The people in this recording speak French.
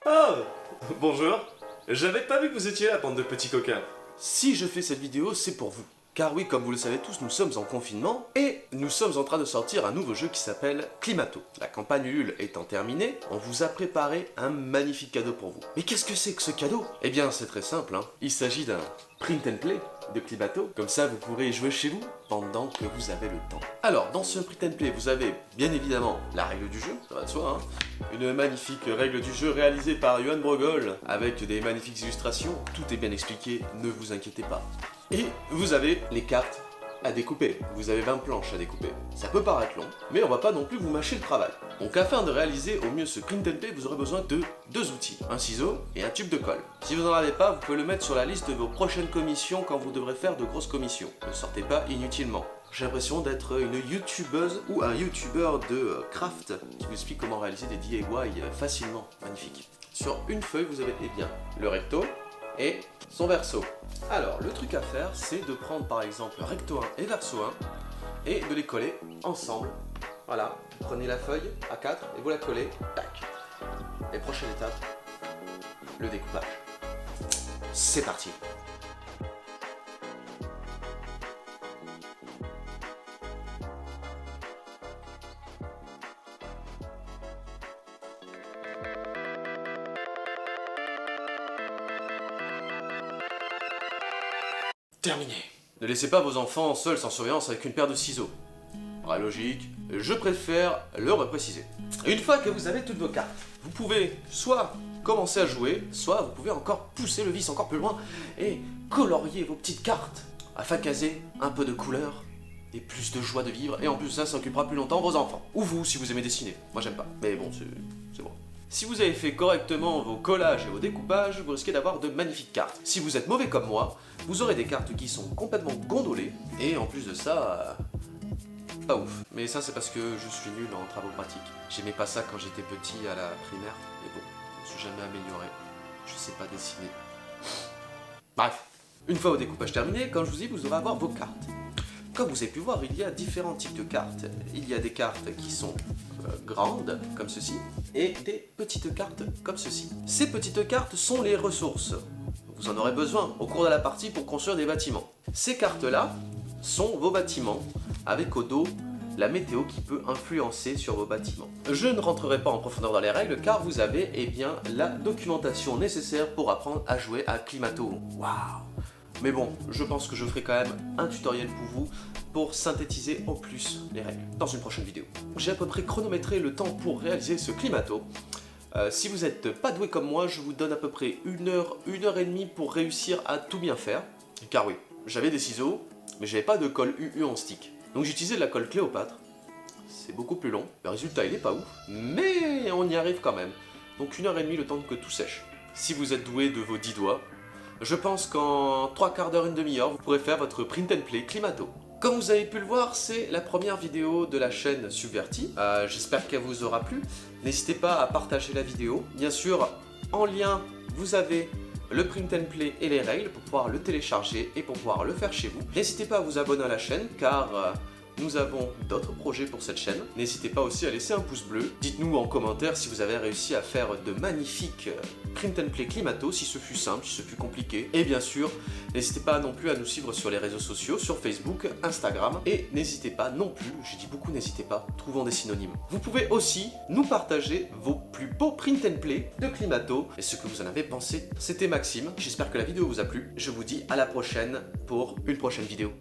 Oh, bonjour. J'avais pas vu que vous étiez là, bande de petits coquins. Si je fais cette vidéo, c'est pour vous. Car oui, comme vous le savez tous, nous sommes en confinement et nous sommes en train de sortir un nouveau jeu qui s'appelle Climato. La campagne Ulule étant terminée, on vous a préparé un magnifique cadeau pour vous. Mais qu'est-ce que c'est que ce cadeau? Eh bien, c'est très simple, hein. Il s'agit d'un print and play de Climato. Comme ça, vous pourrez y jouer chez vous pendant que vous avez le temps. Alors, dans ce print and play, vous avez bien évidemment la règle du jeu, ça va de soi, hein. Une magnifique règle du jeu réalisée par Johan Brogol avec des magnifiques illustrations. Tout est bien expliqué, ne vous inquiétez pas. Et vous avez les cartes à découper. Vous avez 20 planches à découper. Ça peut paraître long, mais on va pas non plus vous mâcher le travail. Donc afin de réaliser au mieux ce print and play, vous aurez besoin de deux outils, un ciseau et un tube de colle. Si vous n'en avez pas, vous pouvez le mettre sur la liste de vos prochaines commissions quand vous devrez faire de grosses commissions. Ne sortez pas inutilement. J'ai l'impression d'être une youtubeuse ou un youtubeur de craft qui vous explique comment réaliser des DIY facilement. Magnifique. Sur une feuille, vous avez bien le recto et son verso. Alors, le truc à faire, c'est de prendre par exemple recto 1 et verso 1 et de les coller ensemble. Voilà, prenez la feuille A4 et vous la collez, tac. Et prochaine étape, le découpage. C'est parti. Terminé. Ne laissez pas vos enfants seuls sans surveillance avec une paire de ciseaux. Ouais, logique, je préfère le repréciser. Une fois que vous avez toutes vos cartes, vous pouvez soit commencer à jouer, soit vous pouvez encore pousser le vis encore plus loin et colorier vos petites cartes afin de caser un peu de couleur et plus de joie de vivre, et en plus ça occupera plus longtemps vos enfants. Ou vous, si vous aimez dessiner. Moi j'aime pas, mais bon, c'est bon. Si vous avez fait correctement vos collages et vos découpages, vous risquez d'avoir de magnifiques cartes. Si vous êtes mauvais comme moi, vous aurez des cartes qui sont complètement gondolées, et en plus de ça, pas ouf. Mais ça c'est parce que je suis nul en travaux pratiques. J'aimais pas ça quand j'étais petit à la primaire, mais bon, je me suis jamais amélioré. Je sais pas dessiner. Bref, une fois vos découpages terminés, comme je vous dis, vous aurez à avoir vos cartes. Comme vous avez pu voir, il y a différents types de cartes. Il y a des cartes qui sont grandes, comme ceci, et des petites cartes comme ceci. Ces petites cartes sont les ressources. Vous en aurez besoin au cours de la partie pour construire des bâtiments. Ces cartes-là sont vos bâtiments, avec au dos la météo qui peut influencer sur vos bâtiments. Je ne rentrerai pas en profondeur dans les règles car vous avez bien la documentation nécessaire pour apprendre à jouer à Climato. Waouh! Mais bon, je pense que je ferai quand même un tutoriel pour vous pour synthétiser au plus les règles dans une prochaine vidéo. J'ai à peu près chronométré le temps pour réaliser ce Climato. Si vous n'êtes pas doué comme moi, je vous donne à peu près une heure et demie pour réussir à tout bien faire. Car oui, j'avais des ciseaux, mais j'avais pas de colle UU en stick. Donc j'utilisais de la colle Cléopâtre. C'est beaucoup plus long, le résultat il est pas ouf, mais on y arrive quand même. Donc une heure et demie le temps que tout sèche. Si vous êtes doué de vos 10 doigts, je pense qu'en 3/4 d'heure, une demi-heure, vous pourrez faire votre print and play Climato. Comme vous avez pu le voir, c'est la première vidéo de la chaîne Subverti. J'espère qu'elle vous aura plu. N'hésitez pas à partager la vidéo. Bien sûr, en lien, vous avez le print and play et les règles pour pouvoir le télécharger et pour pouvoir le faire chez vous. N'hésitez pas à vous abonner à la chaîne car nous avons d'autres projets pour cette chaîne. N'hésitez pas aussi à laisser un pouce bleu. Dites-nous en commentaire si vous avez réussi à faire de magnifiques print and play Climato, si ce fut simple, si ce fut compliqué. Et bien sûr, n'hésitez pas non plus à nous suivre sur les réseaux sociaux, sur Facebook, Instagram. Et n'hésitez pas non plus, j'ai dit beaucoup n'hésitez pas, trouvons des synonymes. Vous pouvez aussi nous partager vos plus beaux print and play de Climato et ce que vous en avez pensé. C'était Maxime, j'espère que la vidéo vous a plu. Je vous dis à la prochaine pour une prochaine vidéo.